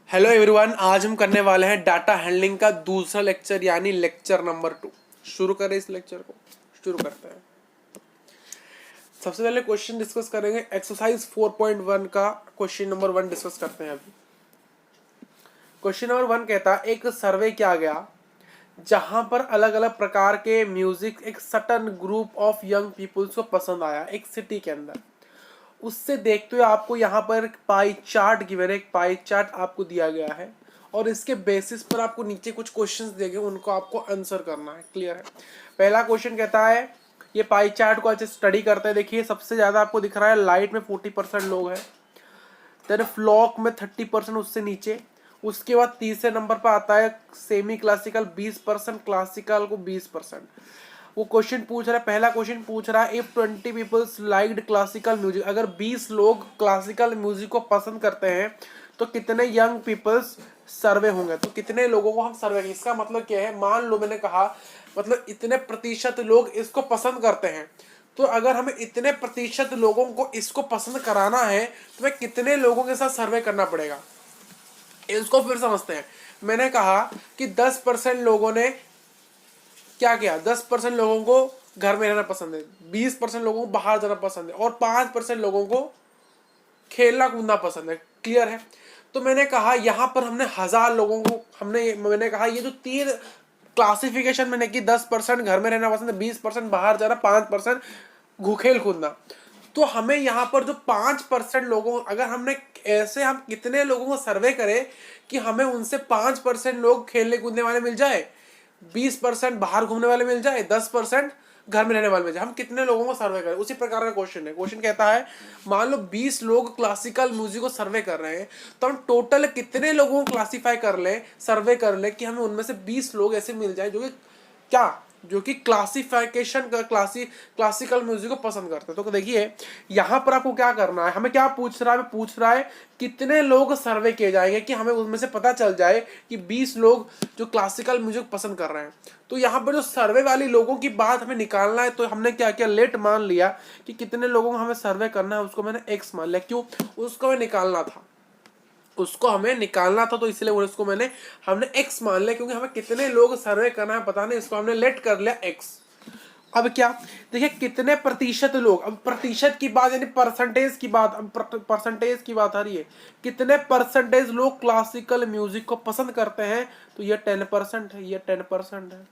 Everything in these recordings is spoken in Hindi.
हेलो एवरीवन, आज हम करने वाले हैं डाटा हैंडलिंग का दूसरा लेक्चर यानी लेक्चर नंबर 2। शुरू करें इस लेक्चर को। शुरू करते हैं। सबसे पहले क्वेश्चन डिस्कस करेंगे। एक्सरसाइज 4.1 का क्वेश्चन नंबर 1 डिस्कस करते हैं अभी। क्वेश्चन नंबर 1 कहता है एक सर्वे किया गया जहां पर अलग अलग प्रकार के म्यूजिक एक certain group of young peoples को पसंद आया एक सिटी के अंदर। उससे देखते हुए आपको यहाँ पर एक पाई चार्ट गिवन है, एक पाई चार्ट आपको दिया गया है और इसके बेसिस पर आपको नीचे कुछ क्वेश्चंस दिए गए, उनको आपको आंसर करना है। क्लियर है। पहला क्वेश्चन कहता है ये पाई चार्ट को अच्छे स्टडी करते हैं। देखिए सबसे ज्यादा आपको दिख रहा है लाइट में 40% लोग हैं, देन फ्लॉक में 30%, उससे नीचे। उसके बाद तीसरे नंबर पर आता है सेमी क्लासिकल 20%, क्लासिकल को 20%। वो क्वेश्चन पूछ रहा है, पहला क्वेश्चन पूछ रहा है if 20 peoples liked classical music, अगर 20 लोग क्लासिकल म्यूजिक को पसंद करते हैं तो कितने यंग पीपल्स सर्वे होंगे, तो कितने लोगों को हम सर्वे। इसका मतलब क्या है, मान लो मैंने कहा मतलब इतने प्रतिशत लोग इसको पसंद करते हैं, तो अगर हमें इतने प्रतिशत लोगों को इसको पसंद कराना है तो मैं कितने लोगों के साथ सर्वे करना पड़ेगा। इसको फिर समझते हैं। मैंने कहा कि 10% लोगों ने क्या किया, 10% लोगों को घर में रहना पसंद है, 20% लोगों को बाहर जाना पसंद है और 5% लोगों को खेलना कूदना पसंद है। क्लियर है। तो मैंने कहा यहां पर हमने 1000 लोगों को मैंने कहा ये जो 3 क्लासिफिकेशन मैंने की, 10% घर में रहना पसंद है, 20% बाहर जाना, 5% खेल कूदना, तो हमें यहाँ पर जो 5% लोगों, अगर हमने ऐसे हम कितने लोगों को सर्वे करें कि हमें उनसे 5% लोग खेलने कूदने वाले मिल जाए, 20% बाहर घूमने वाले मिल जाए, 10% घर में रहने वाले मिल जाए, हम कितने लोगों को सर्वे करें। उसी प्रकार का क्वेश्चन है। क्वेश्चन कहता है मान लो 20 लोग क्लासिकल म्यूजिक को सर्वे कर रहे हैं, तो हम टोटल कितने लोगों को क्लासिफाई कर ले, सर्वे कर ले कि हमें उनमें से 20 लोग ऐसे मिल जाए जो कि क्या, जो कि क्लासिफिकेशन का क्लासिकल म्यूजिक को पसंद करते हैं। तो देखिए यहां पर आपको क्या करना है, हमें क्या पूछ रहा है, पूछ रहा है कितने लोग सर्वे किए जाएंगे कि हमें उनमें से पता चल जाए कि 20 लोग जो क्लासिकल म्यूजिक पसंद कर रहे हैं। तो यहाँ पर जो सर्वे वाली लोगों की बात हमें निकालना है, तो हमने क्या किया, लेट मान लिया कि कितने लोगों को हमें सर्वे करना है, उसको मैंने एक्स मान लिया। क्यों, उसको हमें निकालना था, उसको हमें निकालना था, तो इसलिए उसको हमने x मान लिया, क्योंकि हमें कितने लोग सर्वे करना है पता नहीं, इसको हमने लेट कर लिया x। अब क्या, देखिए कितने प्रतिशत लोग, अब प्रतिशत की बात यानी परसेंटेज की बात, अब परसेंटेज की बात आ रही है, कितने परसेंटेज लोग क्लासिकल म्यूजिक को पसंद करते हैं, तो ये 10% है, ये 10% है।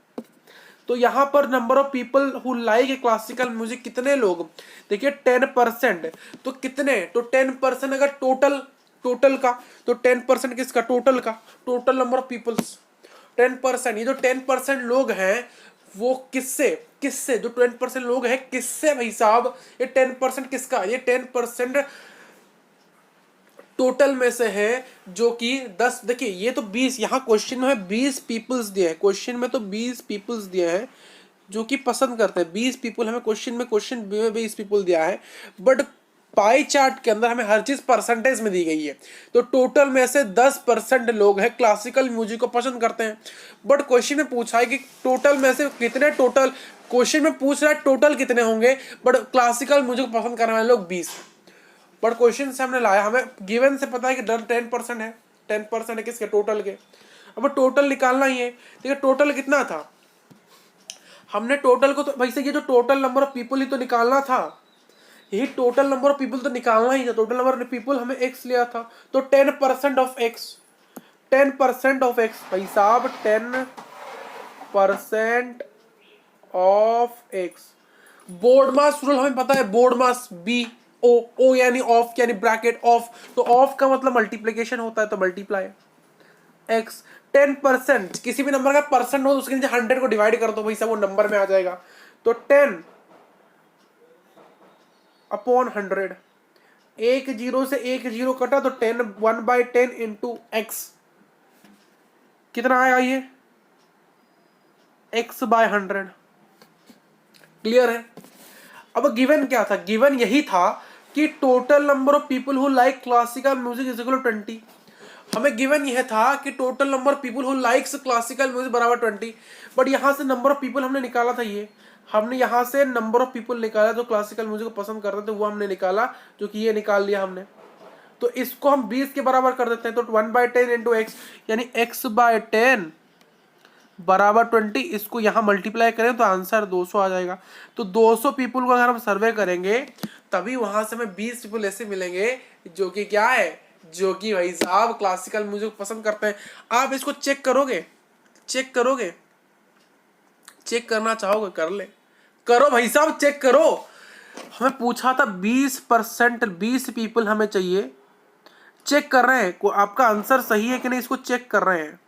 तो यहां पर number of people who like classical music कितने लोग, देखिए 10%, तो कितने, तो 10% अगर टोटल का, तो 10% किसका, टोटल का, टोटल नंबर ऑफ पीपल्स 10%। ये जो 10% लोग हैं वो किससे किससे, जो 10% लोग हैं किससे भाई साहब, ये 10% किसका, ये 10% टोटल में से है, जो कि 10, देखिए ये तो 20, यहाँ क्वेश्चन में 20 पीपल्स दिए हैं, क्वेश्चन में तो 20 पीपल्स दिए हैं जो कि पसंद करते हैं, 20 पीपल हमें क्वेश्चन में 20 पीपल दिया है, बट पाई चार्ट के अंदर हमें हर चीज परसेंटेज में दी गई है। तो टोटल में से 10% लोग हैं क्लासिकल म्यूजिक को पसंद करते हैं, बट क्वेश्चन में पूछा है कि टोटल में से कितने, टोटल क्वेश्चन में पूछ रहा है टोटल कितने होंगे, बट क्लासिकल म्यूजिक पसंद करने वाले लोग 20। बट क्वेश्चन से हमने लाया, हमें गिवन से पता है कि 10% है, 10% है किसके, टोटल के। अब टोटल निकालना ही है, देखिए टोटल कितना था, हमने टोटल को तो वैसे ये जो टोटल नंबर ऑफ पीपल ही तो निकालना था, यही टोटल नंबर ऑफ पीपल तो निकालना ही था, टोटल नंबर ऑफ पीपल हमें एक्स लिया था, तो 10% ऑफ एक्स, 10% ऑफ एक्स भाई साहब, 10% of x. Board mass rule हमें पता है, बोर्ड मास बी ओ, ओ यानी ऑफ यानी ब्रैकेट ऑफ, तो ऑफ का मतलब मल्टीप्लीकेशन होता है, तो मल्टीप्लाई एक्स। 10% किसी भी नंबर का परसेंट हो तो उसके नीचे 100 को डिवाइड कर दो भाई साहब, वो नंबर में आ जाएगा, तो 10/100, एक जीरो से एक जीरो कटा तो 1/10 इंटू एक्स, कितना आया ये, x/100। क्लियर है। अब गिवन क्या था, गिवन यही था कि total number of people who like classical music is equal to 20। हमें गिवन यह था कि total number of people who likes classical music बराबर 20, बट यहां से नंबर ऑफ पीपल हमने निकाला था, ये हमने यहां से नंबर ऑफ पीपल निकाला जो क्लासिकल म्यूजिक को पसंद करते थे, वो हमने निकाला, जो कि ये निकाल लिया हमने। तो इसको हम 20 के बराबर कर देते हैं, तो 1/10 इंटू एक्स यानी x/10 बराबर 20। इसको यहाँ मल्टीप्लाई करें तो आंसर 200 आ जाएगा। तो 200 पीपल को अगर हम सर्वे करेंगे तभी वहां से हमें 20 पीपल ऐसे मिलेंगे जो कि क्या है, जो कि भाई साहब क्लासिकल म्यूजिक पसंद करते हैं। आप इसको चेक करोगे, चेक करोगे, चेक करना चाहोगे कर ले, करो भाई साहब चेक करो। हमें पूछा था 20%, 20 पीपल हमें चाहिए, चेक कर रहे हैं को आपका आंसर सही है कि नहीं, इसको चेक कर रहे हैं।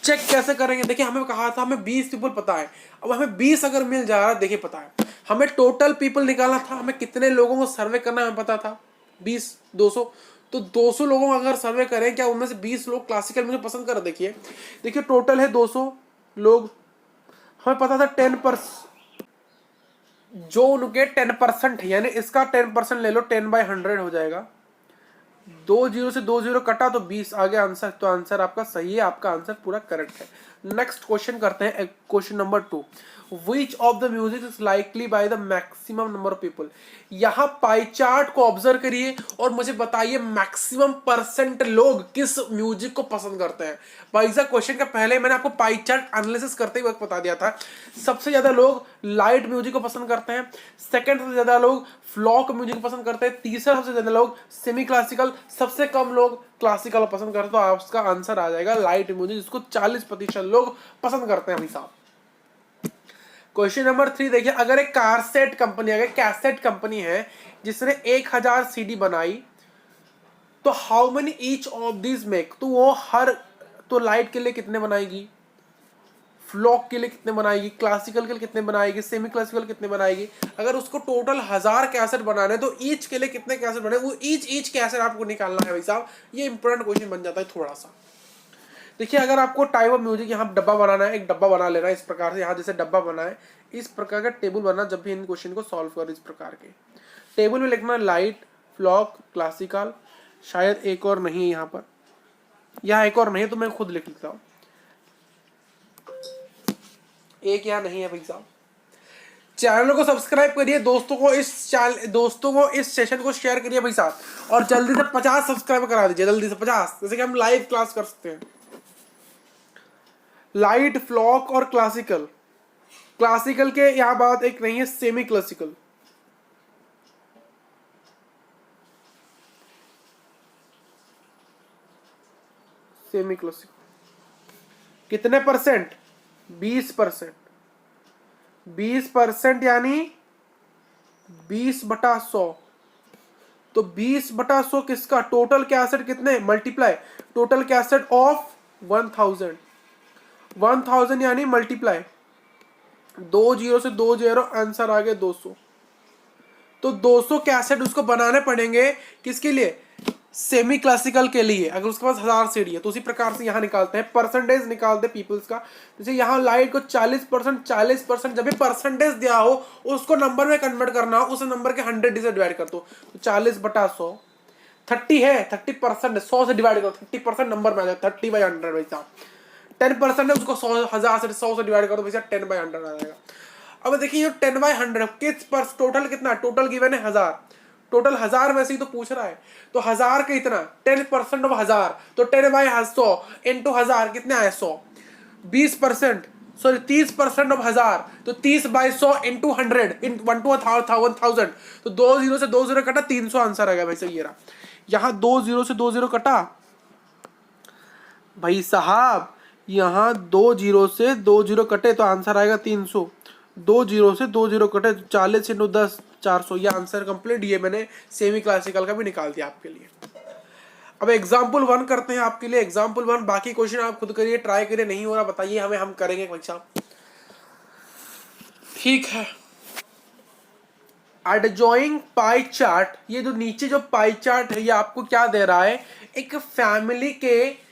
चेक कैसे करेंगे, देखिए हमें कहा था हमें 20 पीपल पता है, अब हमें 20 अगर मिल जा रहा है, देखिए पता है हमें टोटल पीपल निकालना था, हमें कितने लोगों को सर्वे करना हमें पता था 20, 200। तो 200 लोगों को अगर सर्वे करें, क्या उनमें से 20 लोग क्लासिकल मुझे पसंद कर, देखिए देखिए टोटल है 200 लोग, हमें पता था 10%, जो उनके 10% है यानी इसका 10% ले लो, 10/100 हो जाएगा। 2 जीरो से 2 जीरो कटा तो 20 आ गया आंसर, तो आंसर आपका सही है, आपका आंसर पूरा करेक्ट है। नेक्स्ट क्वेश्चन करते हैं, question number 2, which of the music is likely by the maximum number of people. यहाँ पाई चार्ट को ऑब्जर्व करिए और मुझे बताइए मैक्सिमम परसेंट लोग किस म्यूजिक को पसंद करते हैं। भाई साहब क्वेश्चन का पहले मैंने आपको पाई चार्ट एनालिसिस करते ही वक्त बता दिया था, सबसे ज्यादा लोग लाइट म्यूजिक को पसंद करते हैं, सेकंड सबसे ज्यादा लोग फ्लॉक म्यूजिक को पसंद करते हैं, तीसरा सबसे ज्यादा लोग सेमी क्लासिकल, सबसे कम लोग क्लासिकल पसंद करते हैं। तो आपका आंसर आ जाएगा लाइट म्यूजिक, जिसको 40% लोग पसंद करते हैं भाई साहब। क्वेश्चन नंबर 3 देखिए, अगर एक कारसेट कंपनी, अगर कैसेट कंपनी है जिसने 1000 सीडी बनाई, तो how many each of this make, तो वो हर, तो लाइट के लिए कितने बनाएगी, फ्लॉक के लिए कितने बनाएगी, क्लासिकल के लिए कितने बनाएगी, सेमी क्लासिकल कितने बनाएगी। अगर उसको टोटल 1000 कैसेट बनाने तो ईच के लिए कितने कैसेट बने, वो ईच कैसेट आपको निकालना है भाई साहब। ये इंपॉर्टेंट क्वेश्चन बन जाता है थोड़ा सा। देखिए अगर आपको टाइप ऑफ म्यूजिक यहाँ डब्बा बनाना है, एक डब्बा बना लेना इस प्रकार से, यहाँ जैसे डब्बा बना है इस प्रकार का टेबल बना, जब भी इन क्वेश्चन को सॉल्व कर इस प्रकार के टेबल में लिखना लाइट, फ्लॉक, क्लासिकल, शायद एक और नहीं है यहाँ पर, यहाँ एक और नहीं है तो मैं खुद लिख लेता हूँ, एक यहाँ नहीं है भाई साहब। चैनल को सब्सक्राइब करिए, दोस्तों को इस सेशन को शेयर करिए भाई साहब, और जल्दी से 50 सब्सक्राइब करा दीजिए, जल्दी से 50, जैसे कि हम लाइव क्लास कर सकते हैं। लाइट, फ्लॉक और क्लासिकल, क्लासिकल के यहाँ बात एक नहीं है, सेमी क्लासिकल, सेमी क्लासिकल कितने परसेंट, 20%, 20% यानी 20/100, तो 20/100 किसका, टोटल कैसेट कितने, मल्टीप्लाई टोटल कैसेट ऑफ 1000, 1000 यानी मल्टीप्लाई 2 जीरो से 2 जीरो, आंसर आ गया 200। तो 200 कैसेट उसको बनाने पड़ेंगे, किसके लिए, सेमी क्लासिकल के लिए। अगर उसके पास 1000 सीडी है तो उसी प्रकार से यहाँ निकालते हैं, परसेंटेज निकालते हैं पीपल्स का। जैसे यहाँ लाइट को 40%, 40% जब भी परसेंटेज दिया हो उसको नंबर में कन्वर्ट करना हो, उस नंबर के 100 से डिवाइड कर दो, तो 40/100, 30 है, 30% 100 से डिवाइड करो, 30% नंबर में आ जाएगा, 30/100 भाई साहब। 10% है उसको 1000 से 100 से डिवाइड करो भैया, 10/100 आ जाएगा। अब देखिए 10/100 किस पर, टोटल कितना, टोटल गिवन है 1000, टोटल 1000 में से ही तो पूछ रहा है, तो 1000 का इतना 10% ऑफ 1000, तो 10/100 इंटू 1000 कितने आए 100, 20%, सॉरी 30% ऑफ 1000, तो 30/100 इंटू 100 इन 1 to 1000, तो 2 जीरो से 2 जीरो कटा, 300 आंसर आ गया भाई साहब। ये रहा, यहाँ 2 जीरो से 2 जीरो कटा भाई साहब, यहाँ 2 जीरो से 2 जीरो कटे तो आंसर आएगा 300, 2 जीरो से 2 जीरो कटे 40 इंटू 10, 400, ये आंसर कंप्लीट। ये मैंने सेमी क्लासिकल का भी निकाल दिया आपके लिए। अब एग्जाम्पल 1 करते हैं आपके लिए, एग्जाम्पल 1, बाकी क्वेश्चन आप खुद करिए, ट्राई करिए, नहीं हो रहा बताइए हमें, हम करेंगे भाई साहब, ठीक है। एडजॉइंग पाई चार्ट, ये जो नीचे जो पाई चार्ट है ये आपको क्या दे रहा है, एक फैमिली के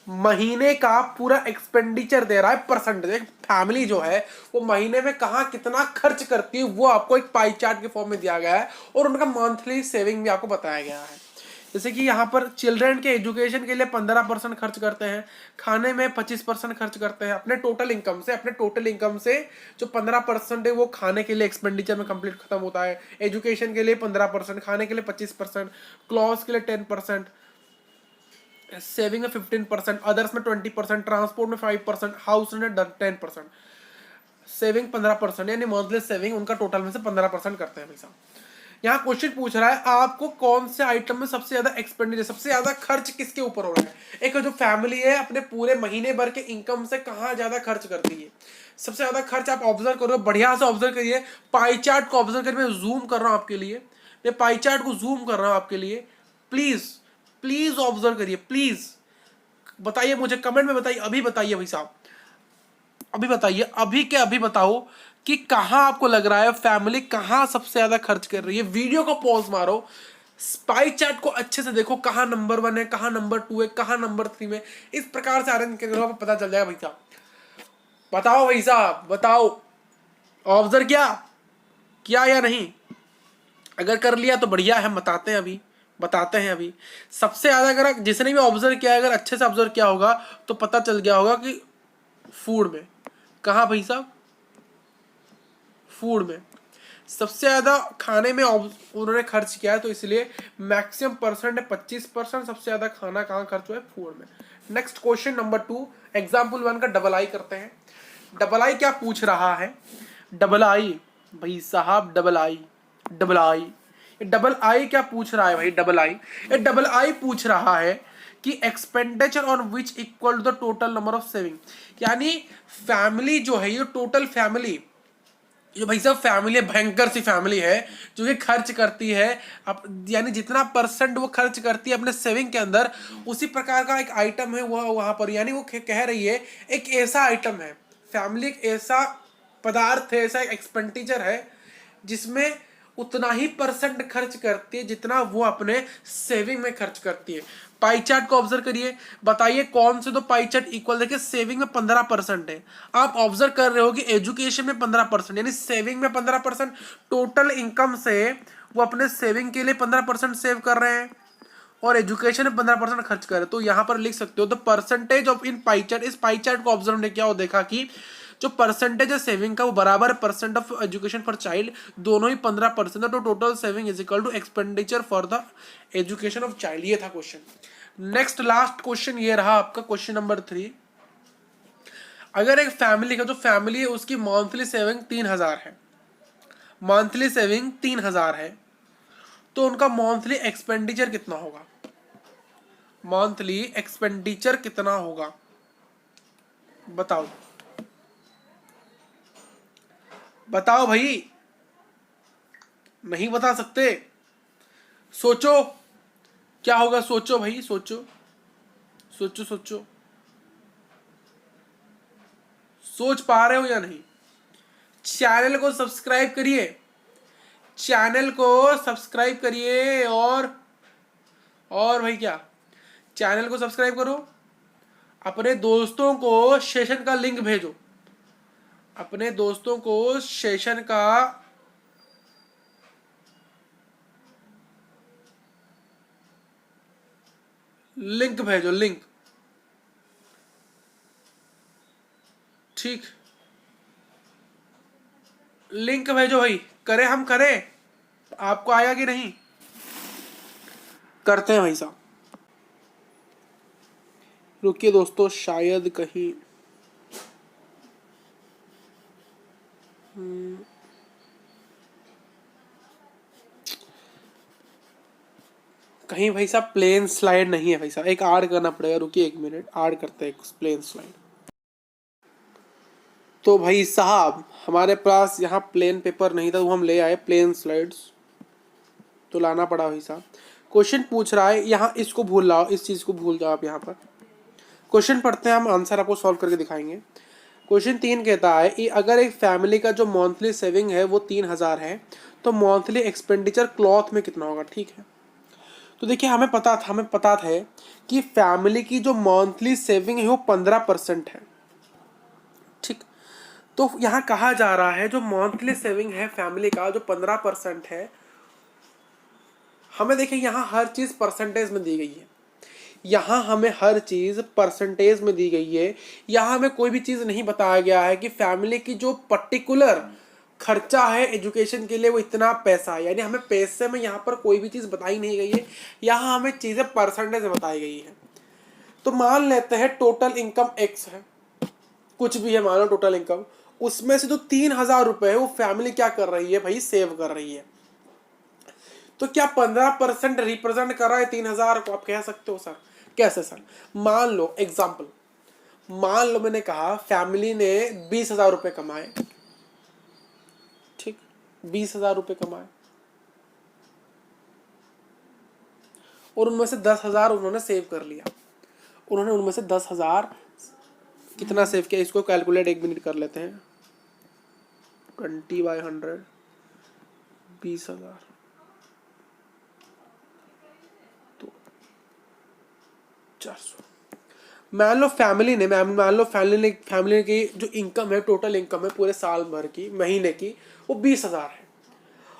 महीने का पूरा एक्सपेंडिचर दे रहा है, परसेंटेज। फैमिली जो है वो महीने में कहाँ कितना खर्च करती है वो आपको एक पाई चार्ट के फॉर्म में दिया गया है, और उनका मंथली सेविंग भी आपको बताया गया है। जैसे कि यहाँ पर चिल्ड्रन के एजुकेशन के लिए 15% खर्च करते हैं, खाने में 25% खर्च करते हैं अपने टोटल इनकम से। अपने टोटल इनकम से जो 15% है वो खाने के लिए एक्सपेंडिचर में कंप्लीट खत्म होता है, एजुकेशन के लिए 15%, खाने के लिए 25%, क्लॉथ्स के लिए 10%, सेविंग में 15%, अदर्स में 20%, ट्रांसपोर्ट में 5%, हाउस में 10%, सेविंग 15%, यानी मंथली सेविंग उनका टोटल में से 15% करते हैं पैसा। यहाँ क्वेश्चन पूछ रहा है आपको कौन से आइटम में सबसे ज्यादा एक्सपेंडिचर, सबसे ज्यादा खर्च किसके ऊपर हो रहा है। एक जो फैमिली है अपने पूरे महीने भर के इनकम से कहाँ ज्यादा खर्च करती है, सबसे ज्यादा खर्च आप ऑब्जर्व करो, बढ़िया से ऑब्जर्व करिए। पाई चार्ट को ऑब्जर्व करिए, मैं जूम कर रहा हूं आपके लिए, मैं पाई चार्ट को जूम कर रहा हूं आपके लिए। प्लीज प्लीज ऑब्जर्व करिए, प्लीज बताइए मुझे कमेंट में, बताइए अभी, बताइए भाई साहब, अभी बताइए, अभी के अभी बताओ कि कहां आपको लग रहा है फैमिली कहां सबसे ज्यादा खर्च कर रही है। वीडियो को पॉज मारो, स्पाई चार्ट को अच्छे से देखो, कहां नंबर 1 है, कहां नंबर 2 है, कहां नंबर 3 में। इस प्रकार से अरेंज करके आपको पता चल जाएगा भाई साहब। बताओ भाई साहब, बताओ ऑब्जर्व किया किया या नहीं। अगर कर लिया तो बढ़िया है, हम बताते हैं अभी, बताते हैं अभी। सबसे ज्यादा अगर जिसने भी ऑब्जर्व किया, अगर अच्छे से ऑब्जर्व किया होगा तो पता चल गया होगा कि फूड में, कहा भाई साहब, फूड में सबसे ज्यादा खाने में उन्होंने खर्च किया है, तो इसलिए मैक्सिमम परसेंट है 25%। सबसे ज्यादा खाना कहाँ खर्च हुआ है, फूड में। नेक्स्ट क्वेश्चन नंबर 2, एग्जाम्पल 1 का डबल आई करते हैं। डबल आई क्या पूछ रहा है, डबल आई भाई साहब, डबल आई, डबल आई, डबल आई क्या पूछ रहा है भाई, डबल आई, ये डबल आई पूछ रहा है कि expenditure on which equal to the total number of saving. यानी फैमिली जो है, ये टोटल फैमिली, ये भाई साहब फैमिली भयंकर सी फैमिली है जो कि खर्च करती है यानी जितना परसेंट वो खर्च करती है अपने सेविंग के अंदर, उसी प्रकार का एक आइटम है वो वहां पर। यानी वो कह रही है एक ऐसा आइटम है, फैमिली एक ऐसा पदार्थ है, ऐसा एक्सपेंडिचर है जिसमें उतना ही परसेंट खर्च करती है जितना वो अपने सेविंग में खर्च करती है। पाई चार्ट को ऑब्जर्व करिए, बताइए कौन से दो पाई चार्ट इक्वल। देखिए सेविंग में 15% है, आप ऑब्जर्व कर रहे हो कि एजुकेशन में 15%, यानी सेविंग में 15%, टोटल इनकम से वो अपने सेविंग के लिए 15% सेव कर रहे हैं और एजुकेशन में 15% खर्च कर रहे हैं। तो यहां पर लिख सकते हो the percentage of in pie chart. इस पाई चार्ट को ऑब्जर्व ने किया और देखा कि जो परसेंटेज है सेविंग का वो बराबर percent of education for child, दोनों ही 15% है। तो total saving is equal to expenditure for the education of child. ये था क्वेश्चन। नेक्स्ट लास्ट क्वेश्चन ये रहा आपका क्वेश्चन नंबर 3। अगर एक फैमिली का जो फैमिली है उसकी मंथली सेविंग 3000 है, मंथली सेविंग 3000 है, तो उनका मंथली एक्सपेंडिचर कितना होगा, मंथली एक्सपेंडिचर कितना होगा बताओ, बताओ भाई, नहीं बता सकते, सोचो क्या होगा, सोचो भाई, सोचो सोचो सोचो, सोच पा रहे हो या नहीं। चैनल को सब्सक्राइब करिए, चैनल को सब्सक्राइब करिए, और भाई क्या, चैनल को सब्सक्राइब करो, अपने दोस्तों को सेशन का लिंक भेजो, अपने दोस्तों को सेशन का लिंक भेजो, लिंक, ठीक, लिंक भेजो भाई। करें, हम करें, आपको आया कि नहीं, करते हैं भाई साहब। रुकिए दोस्तों, शायद कहीं कहीं भाई साहब प्लेन स्लाइड नहीं है भाई साहब, एक ऐड करना पड़ेगा, रुकिए 1 मिनट, ऐड करते हैं एक प्लेन स्लाइड। तो भाई साहब हमारे पास यहाँ प्लेन पेपर नहीं था, तो हम ले आए प्लेन स्लाइड्स, तो लाना पड़ा भाई साहब। क्वेश्चन पूछ रहा है यहाँ, इसको भूल जाओ, इस चीज़ को भूल जाओ आप। यहाँ पर क्वेश्चन पढ़ते हैं हम, आंसर आपको सॉल्व करके दिखाएंगे। क्वेश्चन 3 कहता है कि अगर एक फैमिली का जो मंथली सेविंग है वो 3000 है, तो मंथली एक्सपेंडिचर क्लॉथ में कितना होगा, ठीक है। तो देखिए हमें पता था कि फैमिली की जो मंथली सेविंग है वो 15% है, ठीक। तो यहाँ कहा जा रहा है जो मंथली सेविंग है फैमिली का जो 15% है, हमें देखिए यहाँ हर चीज परसेंटेज में दी गई है, यहाँ हमें हर चीज परसेंटेज में दी गई है। यहाँ हमें कोई भी चीज नहीं बताया गया है कि फैमिली की जो पर्टिकुलर खर्चा है एजुकेशन के लिए वो इतना पैसा है, यानी हमें पैसे में यहाँ पर कोई भी चीज बताई नहीं गई है, यहाँ हमें चीजें परसेंटेज में बताई गई है। तो मान लेते हैं टोटल इनकम एक्स है, कुछ भी है, मान लो टोटल इनकम, उसमें से जो 3,000 रुपए है वो फैमिली क्या कर रही है भाई, सेव कर रही है। तो क्या 15% रिप्रेजेंट कर रहा है 3,000 को? आप कह सकते हो सर। कैसे सर? मान लो एग्जाम्पल, मान लो मैंने कहा फैमिली ने 20,000 रुपए कमाए, ठीक, 20,000 रुपए कमाए, और उनमें से 10,000 उन्होंने सेव कर लिया। उन्होंने उनमें से 10,000 कितना सेव किया, इसको कैलकुलेट 1 मिनट कर लेते हैं। 20/100, 20,000 तो 400। मान लो फैमिली की जो इनकम है, टोटल इनकम है पूरे साल भर की, महीने की, वो 20,000 है।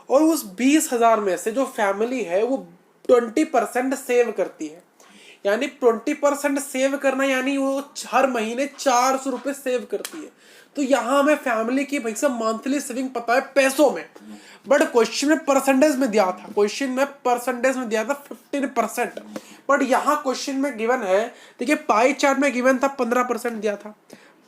और उस 20,000 में से जो फैमिली है वो 20% सेव करती है, यानी 20% सेव करना, यानी वो हर महीने 400 रुपए सेव करती है। तो यहां हमें फैमिली की भाई साहब मंथली सेविंग पता है पैसों में, बट क्वेश्चन में परसेंटेज में दिया था, 15%, बट यहाँ क्वेश्चन में गिवन है, देखिए पाई चार्ट में गिवन था 15% दिया था,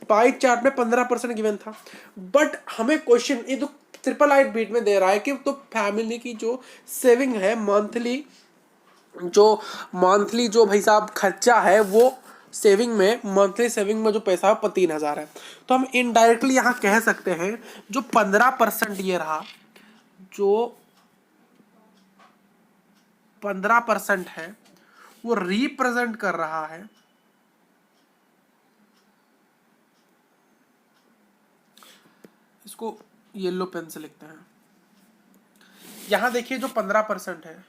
पाई चार्ट में 15% गिवन था, बट हमें क्वेश्चन ये तो 888 बीट में दे रहा है कि तो फैमिली की जो सेविंग है मंथली, जो भाई साहब खर्चा है वो सेविंग में, मंथली सेविंग में जो पैसा है 3,000 है। तो हम इनडायरेक्टली यहाँ कह सकते हैं जो 15% ये रहा, जो 15% है वो रिप्रेजेंट कर रहा है इसको येलो पेन से लिखते हैं। यहां देखिए जो 15% है,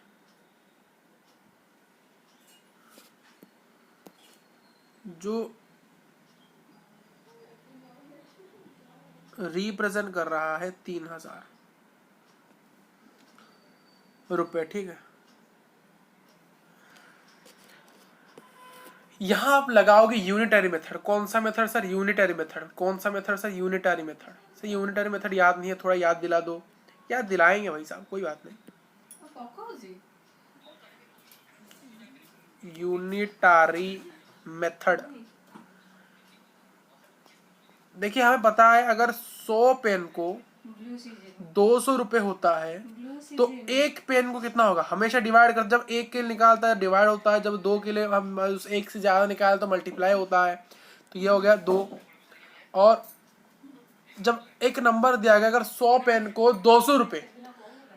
जो रिप्रेजेंट कर रहा है 3,000 रुपए, ठीक है। यहां आप लगाओगे यूनिटरी मेथड। कौन सा मेथड सर? Unitary method. कौन सा method sir? Unitary method. Sir unitary method याद नहीं है, थोड़ा याद दिला दो। याद दिलाएंगे भाई साहब, कोई बात नहीं। यूनिटरी मेथड, देखिए हमें पता है अगर 100 पेन को 200 रुपए होता है तो एक पेन को कितना होगा, हमेशा डिवाइड कर, जब एक के लिए निकालता है डिवाइड होता है, जब 2 के लिए हम उस एक से ज्यादा निकालते तो मल्टीप्लाई होता है। तो ये हो गया 2। और जब एक नंबर दिया गया, अगर 100 पेन को 200 रुपए,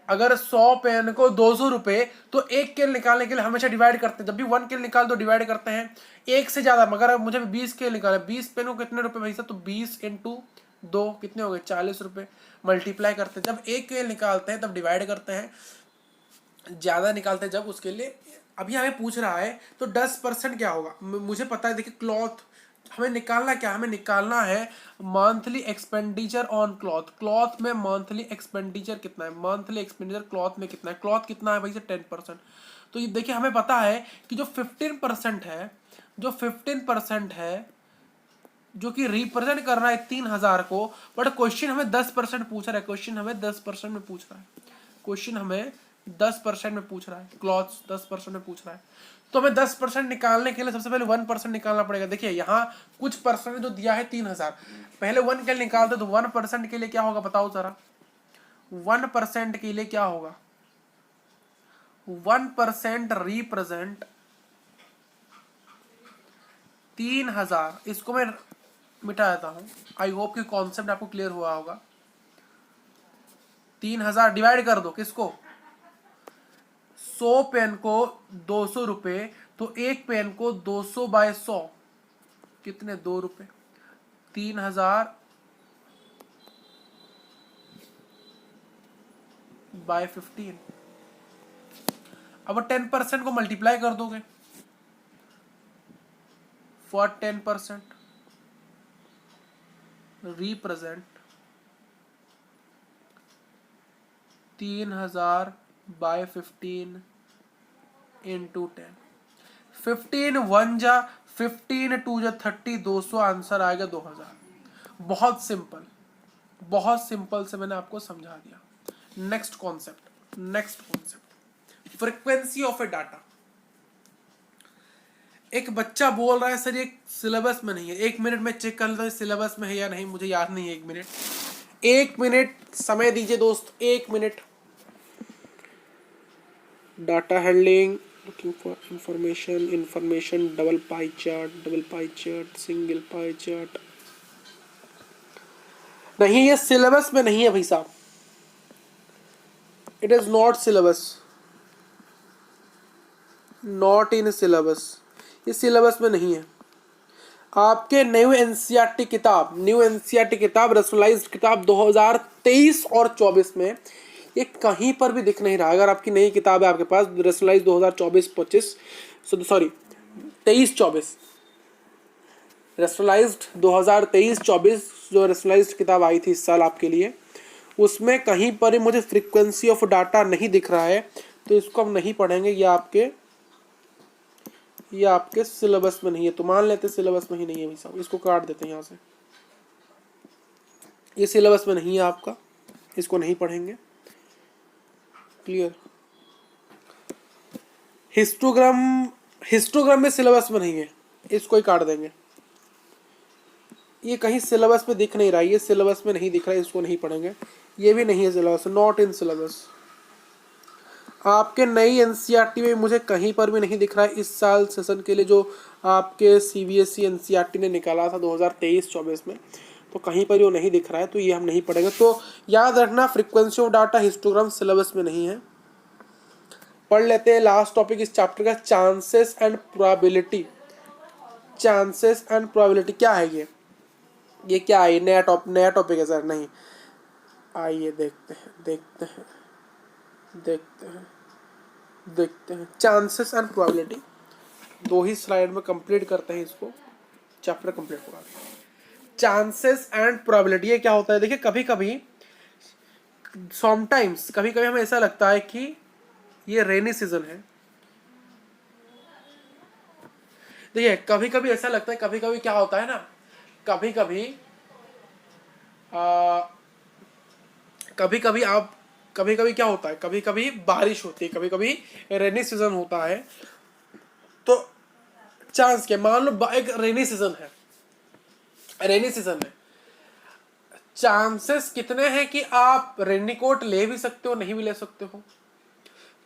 अगर 100 पेन को 200 रुपए, तो एक के निकालने के लिए हमेशा डिवाइड करते हैं, जब भी 1 के निकाल तो डिवाइड करते हैं एक से ज्यादा। मगर मुझे 20 के निकाले, 20 पेन को कितने रुपए भाई साहब, तो 20 × 2 कितने हो गए, 40 रुपए। मल्टीप्लाई करते हैं, जब एक के निकालते हैं तब डिवाइड करते हैं, ज्यादा निकालते हैं जब उसके लिए। अभी हमें पूछ रहा है तो 10% क्या होगा, मुझे पता है। देखिए क्लॉथ हमें निकालना, क्या हमें निकालना है monthly expenditure on cloth. Cloth में मंथली एक्सपेंडिचर कितना है, मंथली एक्सपेंडिचर क्लॉथ में कितना है, क्लॉथ कितना है भाई से 10%। तो ये देखिए हमें पता है कि जो 15% है, जो 15% है, जो कि रिप्रेजेंट कर रहा है 3,000 को, बट क्वेश्चन हमें 10% पूछ रहा है, क्वेश्चन हमें 10% में पूछ रहा है, क्वेश्चन हमें 10% में पूछ रहा है, क्लॉथ्स 10% में पूछ रहा है। तो हमें 10% निकालने के लिए सबसे पहले 1% निकालना पड़ेगा। देखिए यहाँ कुछ परसेंट जो दिया है 3,000, पहले 1 के लिए निकालते तो 1% के लिए क्या होगा बताओ जरा, 1% के लिए क्या होगा, 1% रिप्रेजेंट 3,000। इसको मैं मिटा देता हूं, आई होप कि कॉन्सेप्ट आपको क्लियर हुआ होगा। 3,000 डिवाइड कर दो किसको, 100 पेन को 200 रुपए, तो एक पेन को 200/100 कितने, 2 रुपए। 3,000/15। अब 10% को मल्टीप्लाई कर दोगे फॉर 10% रिप्रेजेंट 3,000/15 इंटू 10। 15 1 जा 15 2 जा 30, 200, आंसर आएगा 2000। बहुत सिंपल, बहुत सिंपल से मैंने आपको समझा दिया। Next concept, frequency of A data. एक बच्चा बोल रहा है सर ये सिलेबस में नहीं है। 1 मिनट में चेक कर लेता हूँ सिलेबस में है या नहीं, मुझे याद नहीं है। 1 मिनट समय दीजिए दोस्त, 1 minute. Data handling, looking for information, double pie chart, single pie chart. नहीं, ये सिलेबस में नहीं है भाई साहब। It is not syllabus, not in syllabus. ये सिलेबस में नहीं है। आपके न्यू एनसीईआरटी किताब, रसलाइज्ड किताब 2023 और 24 में ये कहीं पर भी दिख नहीं रहा। अगर आपकी नई किताब है आपके पास रसलाइज 2024-25, सॉरी 23-24, रसलाइज्ड 2023-24 जो रसलाइज्ड किताब आई थी इस साल आपके लिए, उसमें कहीं पर ही मुझे फ्रीक्वेंसी ऑफ डाटा नहीं दिख रहा है। तो इसको हम नहीं पढ़ेंगे। ये आपके सिलेबस में नहीं है। तो मान लेते सिलेबस में ही नहीं है भाई साहब, इसको काट देते हैं यहाँ से। ये सिलेबस में नहीं है आपका, इसको नहीं पढ़ेंगे। क्लियर। हिस्टोग्राम में सिलेबस में नहीं है, इसको ही काट देंगे। ये कहीं सिलेबस में दिख नहीं रहा है, ये सिलेबस में नहीं दिख रहा है, इसको नहीं पढ़ेंगे। ये भी नहीं है सिलेबस, नॉट इन सिलेबस। आपके नई एनसीईआरटी में मुझे कहीं पर भी नहीं दिख रहा है। इस साल सेशन के लिए जो आपके सीबीएसई एनसीईआरटी ने निकाला था 2023-24 में, तो कहीं पर वो नहीं दिख रहा है। तो ये हम नहीं पढ़ेंगे। तो याद रखना, frequency of data, histogram syllabus में नहीं है। पढ़ लेते हैं लास्ट टॉपिक इस चैप्टर का, chances and probability. Chances and probability क्या है ये क्या है? नया टॉपिक है सर? नहीं, आइए देखते हैं chances and probability. 2 he slide में कंप्लीट करते हैं इसको, चैप्टर कंप्लीट होगा। चांसेस एंड प्रोबेबिलिटी ये क्या होता है? देखिए, कभी कभी हमें ऐसा लगता है कि ये रेनी सीजन है। देखिए, कभी कभी ऐसा लगता है, कभी कभी क्या होता है ना, कभी कभी क्या होता है, कभी कभी बारिश होती है, कभी कभी रेनी सीजन होता है। तो चांस क्या, मान लो एक रेनी सीजन है, चांसेस कितने हैं कि आप रेनीकोट ले भी सकते हो, नहीं भी ले सकते हो।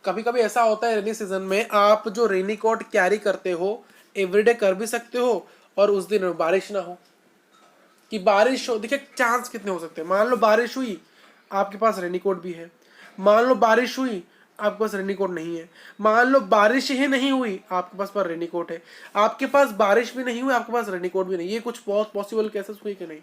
कभी कभी ऐसा होता है रेनी सीजन में आप जो रेनीकोट कैरी करते हो एवरीडे कर भी सकते हो, और उस दिन बारिश ना हो, कि बारिश हो। देखिए, चांस कितने हो सकते हैं। मान लो बारिश हुई, आपके पास रेनीकोट भी है। मान लो बारिश हुई, आपके पास रेनीकोट नहीं है। मान लो बारिश ही नहीं हुई, आपके पास पर रेनीकोट है। आपके पास बारिश भी नहीं हुई, आपके पास रेनीकोट भी नहीं। ये कुछ बहुत पॉसिबल केसेस हुई कि नहीं?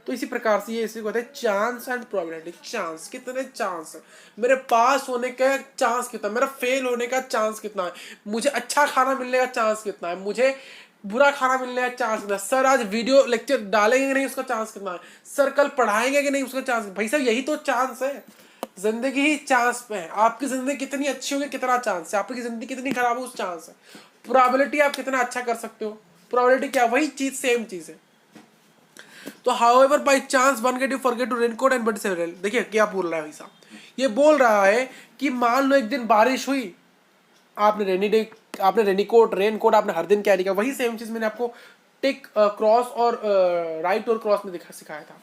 तो इसी प्रकार से ये इसी को कहते हैं चांस एंड प्रोबेबिलिटी। चांस कितने, चांस मेरे पास होने का चांस कितना, मेरा फेल होने का चांस कितना है, मुझे अच्छा खाना मिलने का चांस कितना है, मुझे बुरा खाना मिलने का चांस कितना है, सर आज वीडियो लेक्चर डालेंगे कि नहीं उसका चांस कितना है, सर कल पढ़ाएंगे कि नहीं उसका चांस। भाई साहब, यही तो चांस है। जिंदगी ही चांस पे है। आपकी जिंदगी कितनी अच्छी होगी, कितना चांस है। आपकी जिंदगी कितनी खराब हो, उस चांस है। प्रोबेबिलिटी आप कितना अच्छा कर सकते हो, प्रोबेबिलिटी क्या, वही चीज, सेम चीज है। तो however by chance one get you forget to raincoat and but several. देखिए क्या बोल रहा है भाई साहब, ये बोल रहा है कि मान लो एक दिन बारिश हुई, आपने रेनकोट आपने हर दिन कैरी किया। वही सेम चीज मैंने आपको टिक क्रॉस और राइट और क्रॉस में सिखाया था।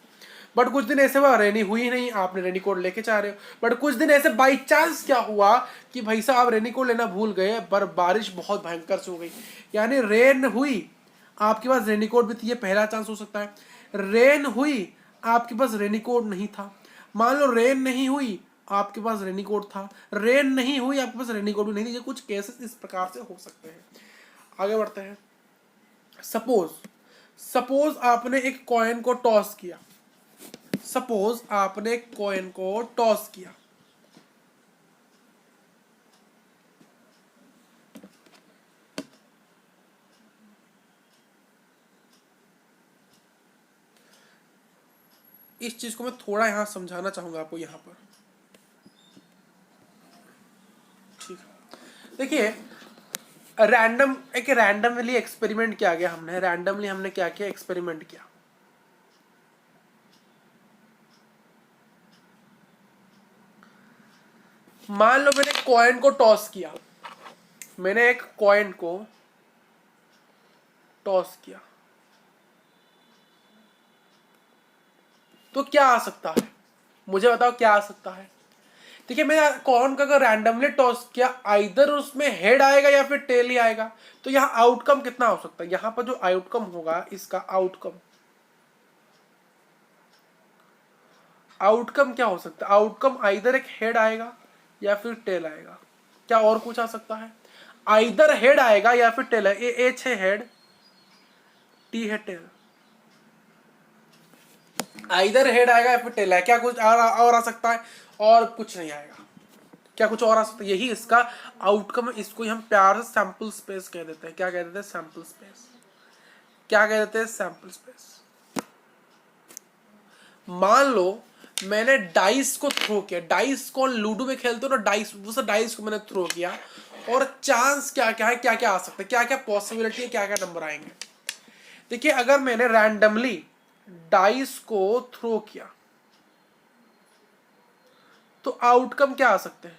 बट कुछ दिन ऐसे हुआ रेनी हुई नहीं, आपने रेनीकोट लेके जा रहे हो। बट कुछ दिन ऐसे बाई चांस क्या हुआ कि भाई साहब आप रेनीकोट लेना भूल गए, पर बारिश बहुत भयंकर से हो गई, यानी रेन हुई, आपके पास रेनीकोट भी थी। ये पहला चांस हो सकता है। रेन हुई, आपके पास रेनीकोट नहीं था। मान लो रेन नहीं हुई, आपके पास रेनीकोट था। रेन नहीं हुई, आपके पास रेनीकोट भी नहीं थी। ये कुछ केसेस इस प्रकार से हो सकते हैं। आगे बढ़ते हैं। सपोज आपने एक कॉइन को टॉस किया। सपोज आपने एक कॉइन को टॉस किया, इस चीज को मैं थोड़ा यहां समझाना चाहूंगा आपको यहां पर। ठीक है, देखिए रैंडमली एक्सपेरिमेंट किया गया, हमने क्या किया, एक्सपेरिमेंट किया। मान लो मैंने कॉइन को टॉस किया, मैंने एक कॉइन को टॉस किया, तो क्या आ सकता है, मुझे बताओ क्या आ सकता है। देखिए मैंने कॉइन का अगर रैंडमली टॉस किया, आइदर उसमें हेड आएगा या फिर टेल ही आएगा। तो यहाँ आउटकम कितना हो सकता है, यहाँ पर जो आउटकम होगा, इसका आउटकम क्या हो सकता है, आउटकम आइदर एक हेड आएगा या फिर टेल आएगा। क्या और कुछ आ सकता है, आइदर हेड आएगा या फिर टेल है। एच है हेड, टी है टेल, आइदर हेड आएगा या फिर टेल है। क्या कुछ और आ सकता है, और कुछ नहीं आएगा। क्या कुछ और आ सकता है, यही इसका आउटकम है। इसको हम प्यार से सैंपल स्पेस कह देते हैं। क्या कह देते हैं, सैंपल स्पेस। क्या कह देते हैं, सैंपल स्पेस। मान लो मैंने डाइस को थ्रो किया, डाइस को लूडो में खेलते हो ना, डाइस को मैंने थ्रो किया, और चांस क्या क्या है, क्या क्या आ सकता है, क्या क्या पॉसिबिलिटी है, क्या क्या नंबर आएंगे। देखिए अगर मैंने रैंडमली डाइस को थ्रो किया तो आउटकम क्या आ सकते हैं,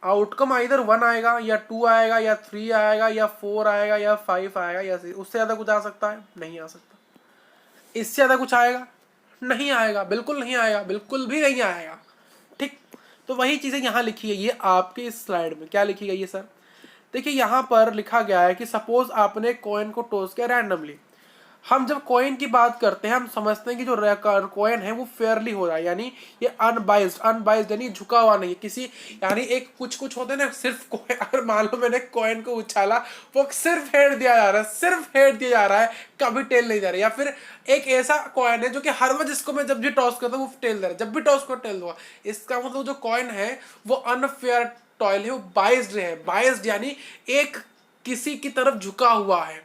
आउटकम आइदर 1 आएगा या 2 आएगा या 3 आएगा या 4 आएगा या 5 आएगा या 6। उससे ज्यादा कुछ आ सकता है, नहीं आ सकता। इससे ज्यादा कुछ आएगा, नहीं आएगा, बिल्कुल नहीं आएगा, बिल्कुल भी नहीं आएगा। ठीक, तो वही चीजें यहां लिखी है, ये आपके इस स्लाइड में क्या लिखी गई है सर। देखिए यहां पर लिखा गया है कि सपोज आपने कॉइन को टॉस किया रैंडमली। हम जब कॉइन की बात करते हैं, हम समझते हैं कि जो कॉइन है वो फेयरली हो रहा है, यानी ये अनबाइज्ड यानी झुका हुआ नहीं है किसी, यानी एक कुछ होते हैं ना, सिर्फ कॉइन, अगर मान लो मैंने कॉइन को उछाला, वो सिर्फ हेड दिया जा रहा है, सिर्फ हेड दिया जा रहा है, कभी टेल नहीं जा रही। या फिर एक ऐसा कॉइन है जो कि हर बार जिसको मैं जब भी टॉस करता हूँ वो टेल दे रहा है, जब भी टॉस कर टेल दूंगा। इसका मतलब जो कॉइन है वो अनफेयर टॉयल है, वो बाइज्ड है। बाइज्ड यानी एक किसी की तरफ झुका हुआ है,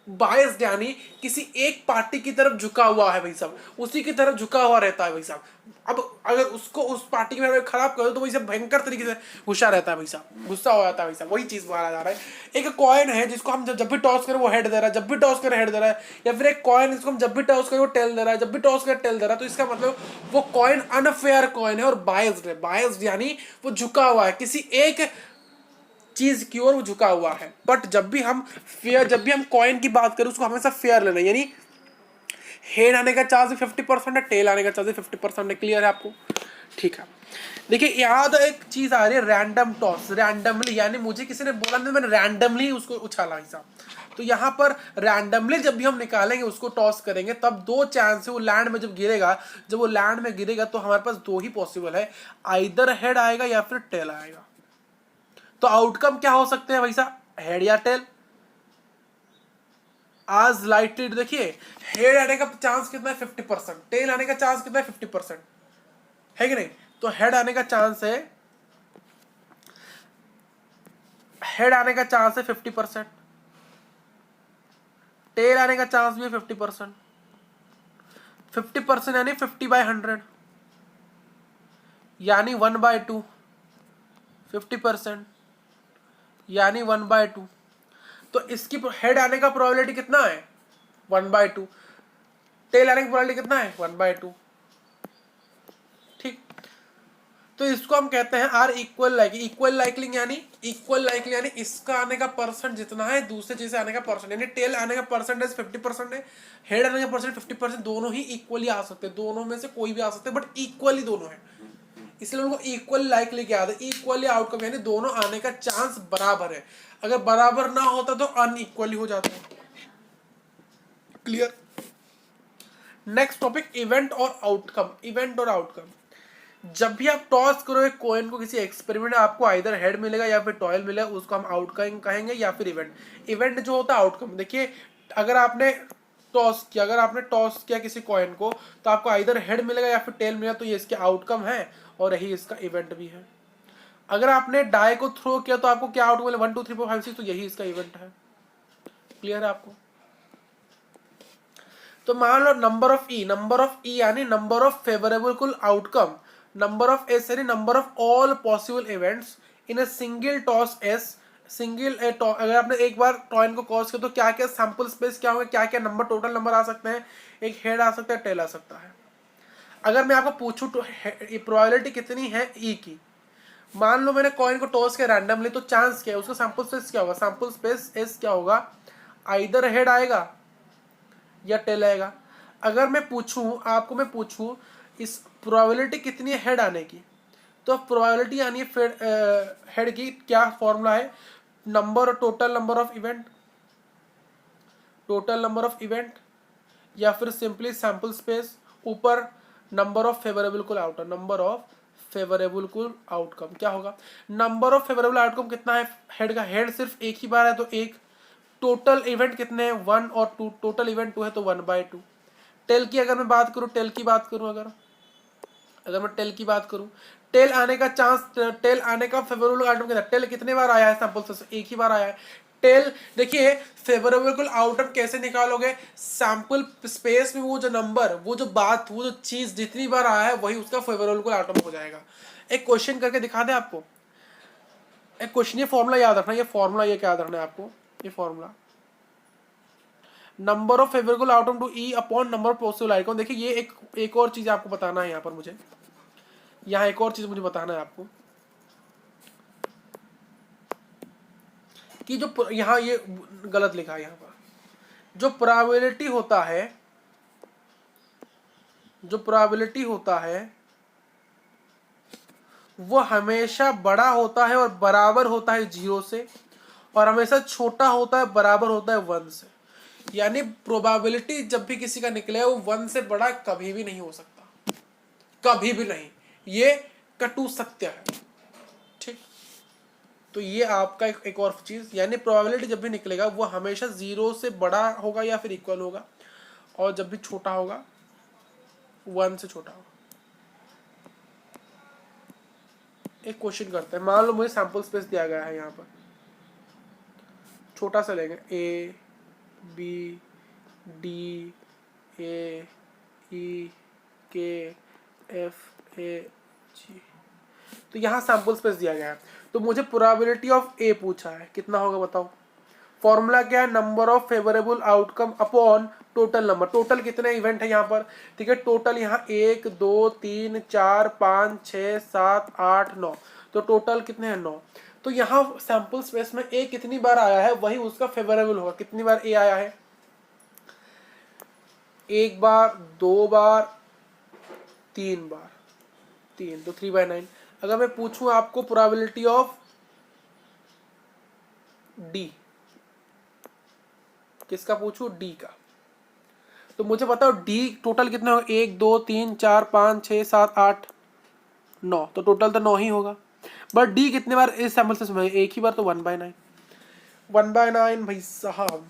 बायस्ड यानी किसी एक पार्टी की तरफ झुका हुआ है भाई साहब, उसी की तरफ झुका हुआ रहता है भाई साहब। अब अगर उसको उस पार्टी के बारे में खराब करो तो भाई साहब भयंकर तरीके से गुस्सा रहता है भाई साहब, गुस्सा हो जाता है भाई साहब। वही चीज माना जा रहा है। एक कॉइन है जिसको हम जब भी टॉस करें वो हेड दे रहा है, जब भी टॉस करें हेड दे रहा है। या फिर एक कॉइन जिसको हम जब भी टॉस करें वो टेल दे रहा है, जब भी टॉस करें टेल दे रहा है। तो इसका मतलब वो कॉइन अनफेयर कॉइन है और बायस्ड है। बायस्ड यानी वो झुका हुआ है, किसी एक चीज की ओर वो झुका हुआ है। बट जब भी हम कॉइन की बात करें उसको हमेशा फेयर लेना, यानी हेड आने का चांस 50% है, टेल आने का चांस 50% है। क्लियर है आपको, ठीक है। देखिए यहाँ तो एक चीज आ रही है, रैंडम टॉस, रैंडमली, यानी मुझे किसी ने बोला नहीं, मैंने रैंडमली उसको उछाला हिसाब। तो यहाँ पर रैंडमली जब भी हम निकालेंगे, उसको टॉस करेंगे, तब दो चांस है वो लैंड में जब गिरेगा, जब वो लैंड में गिरेगा तो हमारे पास दो ही पॉसिबल है, आइदर हेड आएगा या फिर टेल आएगा। तो आउटकम क्या हो सकते हैं भाई साहब, हेड या टेल। आज लाइटली देखिए, हेड आने का चांस कितना है 50%, टेल आने का चांस कितना है 50%, है कि नहीं। तो हेड आने का चांस है, हेड आने का चांस है 50%, टेल आने का चांस भी है 50%। 50% यानी 50/100, यानी 1/2। 50% यानी 1/2। तो इसकी हेड आने का प्रोबेबिलिटी कितना है 1/2, टेल आने की प्रोबेबिलिटी कितना है 1/2। ठीक, तो इसको हम कहते हैं आर इक्वल लाइकलिंग। इक्वल लाइकलिंग यानी इसका आने का परसेंट जितना है दूसरे चीज से आने का परसेंट, यानी टेल आने का परसेंटेज 50% है, हेड आने का परसेंट 50%, दोनों ही इक्वली आ सकते हैं, दोनों में से कोई भी आ सकते हैं, बट इक्वली दोनों है, इसलिए उनको इक्वल लाइकली क्या आता है, इक्वली आउटकम, यानी दोनों आने का चांस बराबर है। अगर बराबर ना होता तो अनइक्वली हो जाता है। क्लियर। नेक्स्ट टॉपिक, इवेंट और आउटकम। इवेंट और आउटकम, जब भी आप टॉस करो एक कॉइन को किसी एक्सपेरिमेंट में, आपको आइदर हेड मिलेगा या फिर टॉयल मिलेगा, उसको हम आउटकम कहेंगे या फिर इवेंट। इवेंट जो होता है आउटकम। देखिए अगर आपने टॉस किया किसी कॉइन को, तो आपको आइदर हेड मिलेगा या फिर टेल मिलेगा, तो ये इसके आउटकम है और यही इसका इवेंट भी है। अगर आपने डाई को थ्रो किया तो आपको क्या आउटकम मिले 1 2 3 4 5 6, तो यही इसका इवेंट है। क्लियर है आपको। तो मान लो नंबर ऑफ ई यानी number of favourable outcome, number of S यानी number of all possible events, in a single toss S, single अगर आपने एक बार टॉइन को क्रॉस किया तो क्या क्या सैंपल स्पेस क्या होगा, क्या क्या नंबर, टोटल नंबर आ सकते हैं, एक हेड आ सकता है, टेल आ सकता है। अगर मैं आपको पूछूं तो प्रोबेबिलिटी कितनी है ई की, मान लो मैंने कॉइन को टॉस किया रैंडमली, तो चांस क्या है, उसका सैंपल स्पेस क्या होगा, सैंपल स्पेस एस क्या होगा, आइदर हेड आएगा या टेल आएगा। अगर मैं पूछूं आपको, मैं पूछूं इस प्रोबेबिलिटी कितनी है हेड आने की, तो प्रोबेबिलिटी यानी हेड की क्या फॉर्मूला है, number, total number of event, total number of event, या फिर सिंपली सैंपल स्पेस ऊपर नंबर ऑफ फेवरेबल कुल आउटकम, नंबर ऑफ फेवरेबल कुल आउटकम क्या होगा, नंबर ऑफ फेवरेबल आउटकम कितना है हेड का, हेड सिर्फ एक ही बार है तो एक, टोटल इवेंट कितने हैं 1 और 2, टोटल इवेंट 2 है तो 1/2। टेल की अगर मैं बात करूं, टेल की बात करूं, अगर मैं टेल की बात करूं, टेल आने का चांस, टेल आने का फेवरेबल आउटकम कितना, टेल कितने बार आया है सैंपल से, एक ही बार आया है। टेल देखिए फेवरेबल आउटकम कैसे निकालोगे, सैंपल स्पेस में वो जो नंबर, वो जो बात, वो जो चीज जितनी बार आया है वही उसका फेवरेबल आउटकम हो जाएगा। एक क्वेश्चन करके दिखा दे आपको, एक क्वेश्चन, ये फॉर्मूला याद रखना, ये फॉर्मूला ये क्या याद रखना है आपको, ये formula number of favourable outcome to e upon number of possible outcome. देखिए ये एक और चीज आपको बताना है यहाँ पर मुझे, यहाँ एक और चीज मुझे बताना है आपको कि जो यहाँ ये गलत लिखा है, यहाँ पर जो प्रोबेबिलिटी होता है, जो प्रोबेबिलिटी होता है वो हमेशा बड़ा होता है और बराबर होता है 0 से, और हमेशा छोटा होता है बराबर होता है 1 से। यानी प्रोबेबिलिटी जब भी किसी का निकले वो 1 से बड़ा कभी भी नहीं हो सकता, कभी भी नहीं, ये कटु सत्य है। ठीक, तो ये आपका एक और चीज, यानी प्रोबेबिलिटी जब भी निकलेगा वो हमेशा 0 से बड़ा होगा या फिर इक्वल होगा, और जब भी छोटा होगा 1 से छोटा होगा। एक क्वेश्चन करते हैं, मान लो मुझे सैंपल स्पेस दिया गया है, यहाँ पर छोटा सा लेंगे, ए बी डी ए ई के एफ ए जी, तो यहाँ सैंपल स्पेस दिया गया है, तो मुझे प्रोबेबिलिटी ऑफ ए पूछा है, कितना होगा बताओ। फॉर्मूला क्या है, number of favourable outcome upon total number, total कितने इवेंट है यहाँ पर, ठीक है, टोटल यहाँ 1 2 3 4 5 6 7 8 9, तो टोटल कितने हैं 9। तो यहाँ सैंपल स्पेस में ए कितनी बार आया है वही उसका फेवरेबल होगा, कितनी बार ए आया है, 1 बार 2 बार 3 बार, 3 तो 3/9। अगर मैं पूछूं आपको प्रोबेबिलिटी ऑफ डी, किसका पूछूं, डी का, तो मुझे बताओ डी टोटल कितने होगा, 1 2 3 4 5 6 7 8 9, तो टोटल तो 9 ही होगा, बट डी कितने बार इस सैंपल से समय, एक ही बार, तो 1/9, 1/9 भाई साहब।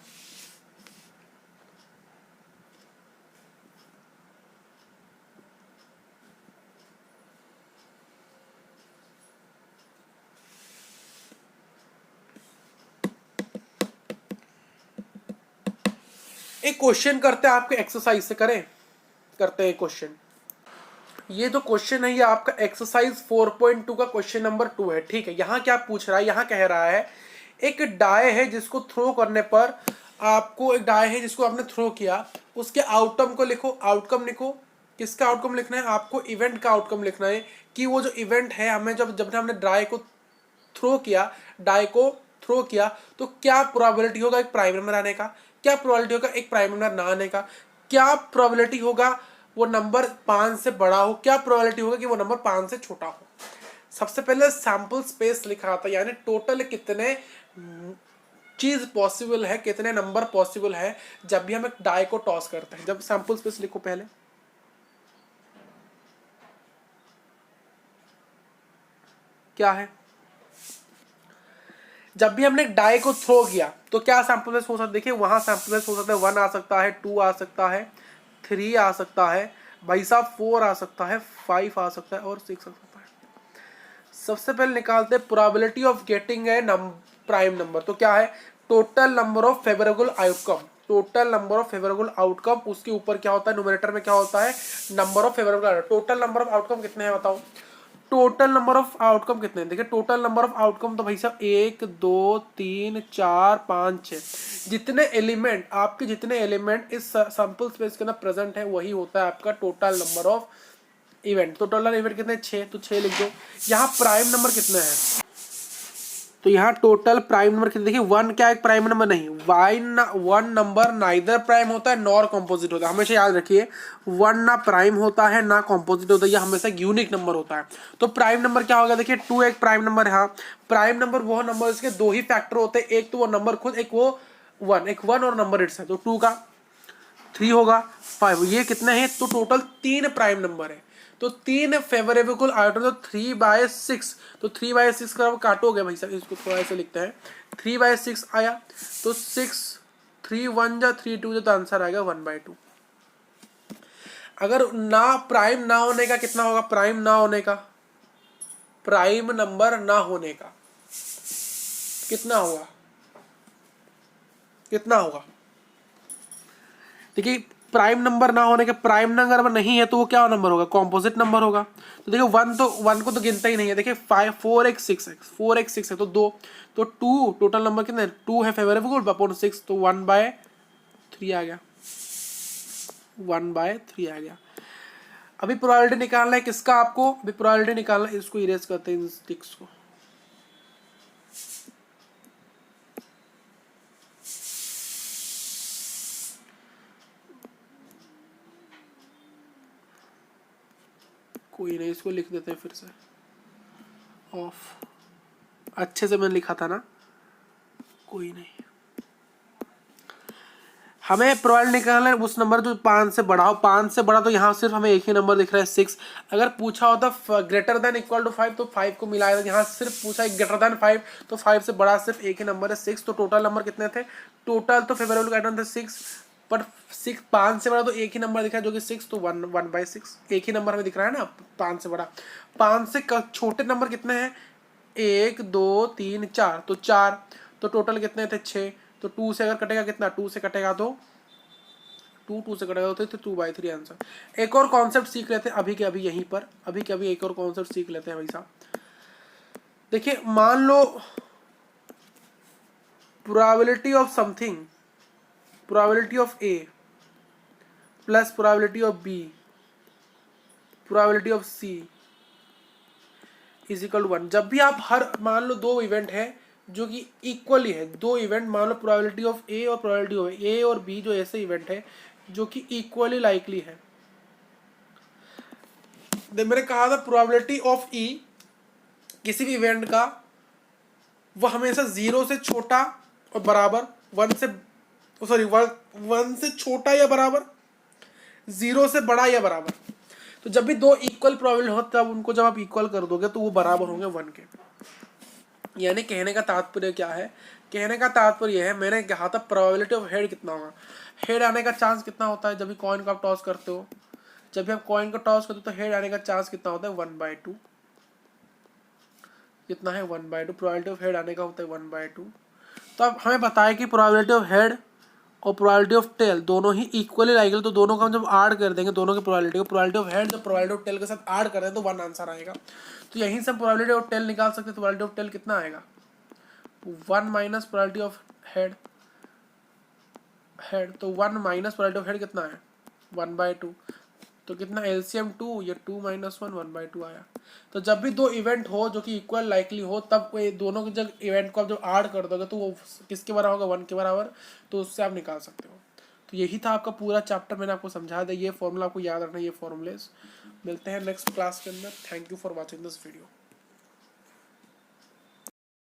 एक क्वेश्चन करते हैं आपके एक्सरसाइज से, करें, करते हैं क्वेश्चन। ये जो क्वेश्चन है ये आपका एक्सरसाइज 4.2 का क्वेश्चन नंबर 2 है, ठीक है। यहाँ क्या पूछ रहा है, यहाँ कह रहा है एक डाय है जिसको थ्रो करने पर आपको, एक डाय है जिसको आपने थ्रो किया, उसके आउटकम को लिखो, आउटकम लिखो, किसका आउटकम लिखना है आपको, इवेंट का आउटकम लिखना है, कि वो जो इवेंट है हमें जब हमने डाय को थ्रो किया, डाई को थ्रो किया, तो क्या प्रोबेबिलिटी होगा एक प्राइम नंबर आने का, क्या प्रोबेबिलिटी होगा एक प्राइम नंबर ना आने का, क्या प्रोबेबिलिटी होगा वो नंबर 5 से बड़ा हो, क्या प्रोबेबिलिटी होगा कि वो नंबर 5 से छोटा हो। सबसे पहले सैंपल स्पेस लिखा था, यानी टोटल कितने चीज पॉसिबल है, कितने नंबर पॉसिबल है जब भी हम एक डाई को टॉस करते हैं। जब सैंपल स्पेस लिखो पहले, क्या है, जब भी हमने डाई को थ्रो किया तो क्या सैंपल स्पेस हो सकता है, देखिए वहां सैंपल स्पेस हो सकता है 1 आ सकता है, 2 आ सकता है, 3 आ सकता है, भाई साहब 4 आ सकता है, 5 आ सकता है और 6 आ सकता है। सबसे पहले निकालते हैं probability of getting a prime number, तो क्या है, total number of favourable outcome, total number of favourable outcome, उसके ऊपर क्या होता है, न्यूमरेटर में क्या होता है, number of favourable, total number of outcome कितने हैं बताओ, टोटल नंबर ऑफ आउटकम कितने हैं? देखिए टोटल नंबर ऑफ आउटकम तो भाई साहब 1 2 3 4 5 6 जितने एलिमेंट आपके जितने एलिमेंट इस सैंपल स्पेस के अंदर प्रेजेंट है वही होता है आपका टोटल नंबर ऑफ इवेंट। तो टोटल इवेंट कितने? 6, तो 6 लिख दो। यहाँ प्राइम नंबर कितने हैं? तो यहाँ टोटल प्राइम नंबर कितने? देखिए 1 क्या एक प्राइम नंबर नहीं, वन नंबर नाइदर प्राइम होता है नॉर कॉम्पोजिट होता है। हमेशा याद रखिए 1 ना प्राइम होता है ना कॉम्पोजिट होता है, यह हमेशा यूनिक नंबर होता है। तो प्राइम नंबर क्या होगा? देखिए 2 एक प्राइम नंबर है। हाँ, प्राइम नंबर वो नंबर इसके दो ही फैक्टर होते हैं, एक तो वो नंबर खुद, एक वो 1, एक 1 और नंबर इट्स है। तो 2 का 3 होगा 5, ये कितने हैं? तो टोटल 3 प्राइम नंबर है। तो 3 फेवरेबल आइटम, तो 3/6, तो 3/6 का काटोगे भाई साहब, इसको थोड़ा ऐसे लिखते हैं 3/6 आया, तो 6 3 1 जा 3 2 तो आंसर आएगा 1/2। अगर ना प्राइम ना होने का कितना होगा? प्राइम ना होने का, प्राइम नंबर ना होने का कितना होगा? कितना होगा? देखिए प्राइम नंबर ना होने के, प्राइम नंबर नहीं है तो वो क्या नंबर होगा? कॉम्पोजिट नंबर होगा। तो देखिए 1 को तो गिनता ही नहीं है। देखिए 5 4x 6 है तो 2, तो 2 टोटल नंबर कितने? 2 है फेवरेबल अपॉन 6, तो 1/3 आ गया, 1/3 आ गया। अभी प्रोबेबिलिटी निकालना है किसका आपको? अभी प्रोबेबिलिटी निकालना है, इसको इरेज करते हैं इन स्टिक्स को। कोई नहीं, इसको लिख देते हैं फिर से ऑफ। अच्छे से मैंने लिखा था ना, कोई नहीं। हमें प्रोबेबिलिटी निकालना है उस नंबर जो 5 से बड़ा हो। 5 से बड़ा तो यहाँ सिर्फ हमें एक ही नंबर दिख रहा है 6। अगर पूछा होता ग्रेटर देन इक्वल टू 5 तो 5 को मिलाया था। यहाँ सिर्फ पूछा है ग्रेटर देन 5, तो 5 से बड़ा सिर्फ एक ही नंबर है 6। तो टोटल नंबर कितने थे? टोटल तो फेवरेबल आइटम थे 6, बट 6 5 से बड़ा तो एक ही नंबर दिख रहा है जो कि 6, तो 1/6 एक ही नंबर हमें दिख रहा है ना 5 से बड़ा। 5 से छोटे नंबर कितने हैं? 1 2 3 4, तो 4, तो टोटल कितने थे? 6। तो 2 से अगर कटेगा कितना? 2 से कटेगा तो 2 से कटेगा तो 2/3 आंसर। एक और कॉन्सेप्ट सीख लेते हैं अभी के अभी यहीं पर, अभी के अभी एक और कॉन्सेप्ट सीख लेते हैं भाई साहब। देखिए मान लो probability of something, probability of A plus probability of B probability of C is equal to 1। जब भी आप हर मान लो 2 इवेंट है जो कि इक्वली है, 2 इवेंट मान लो प्रोबेबिलिटी ऑफ ए और प्रोबेबिलिटी ऑफ ए और बी जो ऐसे इवेंट है जो कि इक्वली लाइकली है। मैंने कहा था प्रोबेबिलिटी ऑफ ई किसी भी इवेंट का वह हमेशा 0 से छोटा और बराबर 1 से छोटा या बराबर, 0 से बड़ा या बराबर। तो जब भी 2 इक्वल प्रोबेबिलिटी हो तब उनको जब आप इक्वल कर दोगे तो वो बराबर होंगे 1 के। यानी कहने का तात्पर्य क्या है? कहने का तात्पर्य है, मैंने कहा था प्रोबेबिलिटी ऑफ हेड कितना होगा? हेड आने का चांस कितना होता है जब भी कॉइन को आप टॉस करते हो? जब भी आप कॉइन को टॉस करते हो तो हेड आने का चांस कितना होता है? 1/2। कितना है? 1/2। प्रोबेबिलिटी ऑफ हेड आने का होता है 1/2। तो अब हमें पता है कि प्रोबेबिलिटी ऑफ हेड और प्रोबेबिलिटी ऑफ टेल दोनों ही इक्वली लाइकल, तो दोनों को हम जब ऐड कर देंगे दोनों की प्रोबेबिलिटी को, प्रोबेबिलिटी ऑफ हेड जब प्रोबेबिलिटी ऑफ टेल के साथ ऐड कर दें तो 1 आंसर आएगा। तो यहीं से प्रोबेबिलिटी ऑफ टेल निकाल सकते हैं। तो प्रोबेबिलिटी ऑफ टेल कितना आएगा? 1 माइनस प्रोबेबिलिटी ऑफ हेड, तो 1 माइनस प्रोबेबिलिटी ऑफ हेड कितना है? 1/2। तो कितना? एलसीएम 2, ये 2 - 1 1/2 आया। तो जब भी 2 इवेंट हो जो कि इक्वल लाइकली हो तब ये दोनों के जब इवेंट को आप जब ऐड कर दोगे तो वो किसके बराबर होगा? 1 के बराबर। तो उससे आप निकाल सकते हो। तो यही था आपका पूरा चैप्टर, मैंने आपको समझा दिया। ये फॉर्मूला आपको याद रखना, ये फॉर्मूलेस। मिलते हैं नेक्स्ट क्लास के अंदर। Thank you for watching this video.